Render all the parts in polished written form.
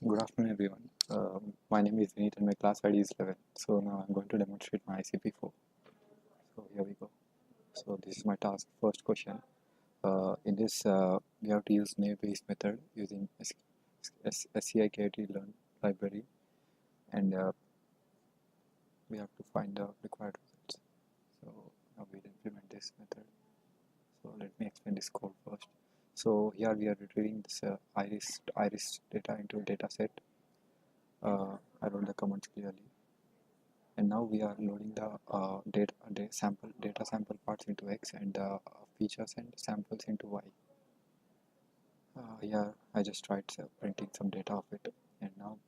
Good afternoon, everyone. My name is Vineet and my class ID is 11. So now I'm going to demonstrate my ICP 4. So here we go. So this is my task. First question. In this, we have to use naive-Bayes method using SCI learn library, and we have to find the required results. So now we'll implement this method. So let me explain this code first. So here we are retrieving this iris data into a data set. I wrote the commands clearly. And now we are loading the data sample parts into X and features and samples into Y. Here I just tried printing some data of it, and now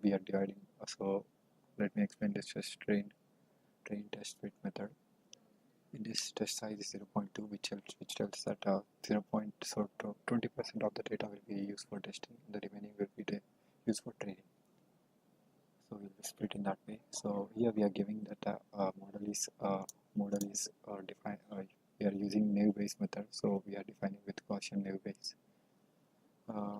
we are dividing. So let me explain this just train test fit method. In this test size is 0.2, which tells that 20% of the data will be used for testing, the remaining will be used for training. So we'll be split in that way. So here we are giving that model is defined. We are using naive-Bayes method, so we are defining with Gaussian naive-Bayes.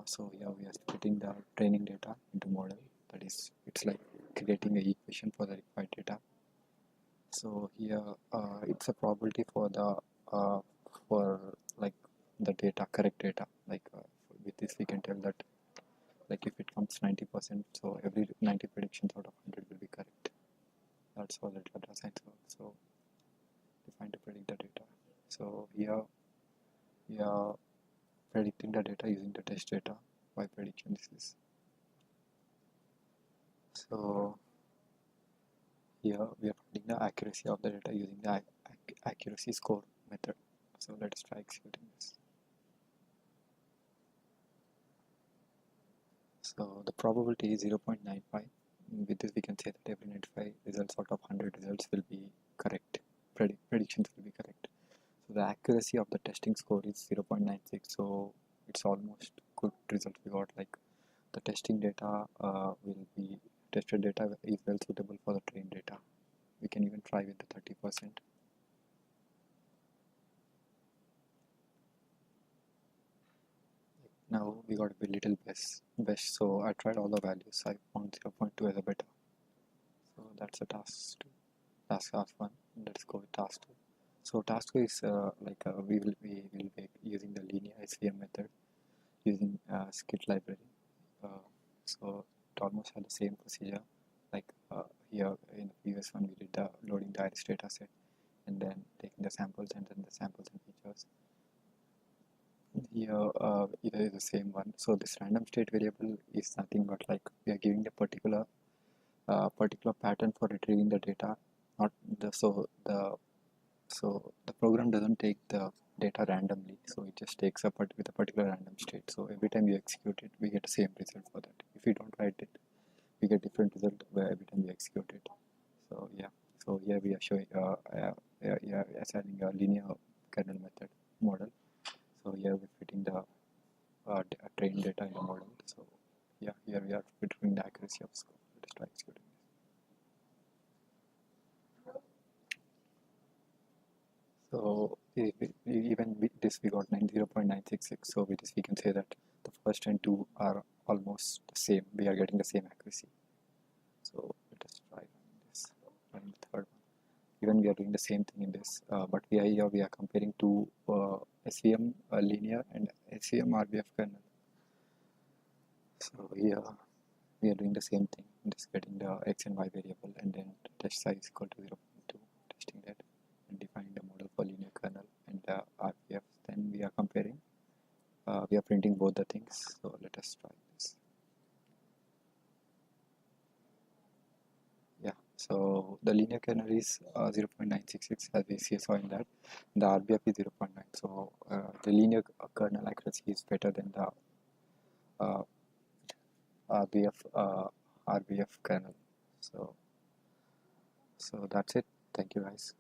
So here we are splitting the training data into model. That is, it's like creating an equation for the required data. So here it's a probability for the like the data, correct data. Like with this we can tell that, like if it comes 90%, so every 90 predictions out of 100 will be correct. That's how the data science works. So defined to predict the data. So here we are predicting the data using the test data by prediction. This is so here we are finding the accuracy of the data using the accuracy score method. So let us try executing this. So the probability is 0.95. With this we can say that every 95 results out of 100 results will be correct. Predictions will be correct. So the accuracy of the testing score is 0.96. So it's almost good result we got. Like the testing data tested data is well suitable for the trained data. We can even try with the 30%. Now we got a little best. So I tried all the values. I found 0.2 as a better. So that's a task 2. Task 1. Let's go with task 2. So task 2 is we will be using the linear SVM method using skit library. So it almost had the same procedure. Like here in the previous one we did the loading the iris data set and then taking the samples and then the samples and features. Here it is the same one. So this random state variable is nothing but like we are giving the particular pattern for retrieving the data. Not the so the program doesn't take the data randomly, so it just takes up with a particular random state. So every time you execute it, we get the same result for that. If we don't write it, we get different result every time we execute it. So yeah, so here we are showing assigning a linear kernel method model. So here we're fitting the trained data in the model. So yeah, here we are fitting the accuracy of score. Let's try executing. So even with this we got 0.966. So with this we can say that the first and two are almost the same. We are getting the same accuracy. So let us try this. And the third one. Even we are doing the same thing in this, but here we are comparing two SVM linear and SVM RBF kernel. So here we are doing the same thing, just getting the X and Y variable and then test size equal to 0.2, testing that and defining the model for linear kernel and RBF. Then we are comparing, we are printing both the things. So let us try this. Yeah, so the linear kernel is 0.966 as we saw in that. The RBF is 0.9. So the linear kernel accuracy is better than the RBF kernel. So that's it. Thank you guys.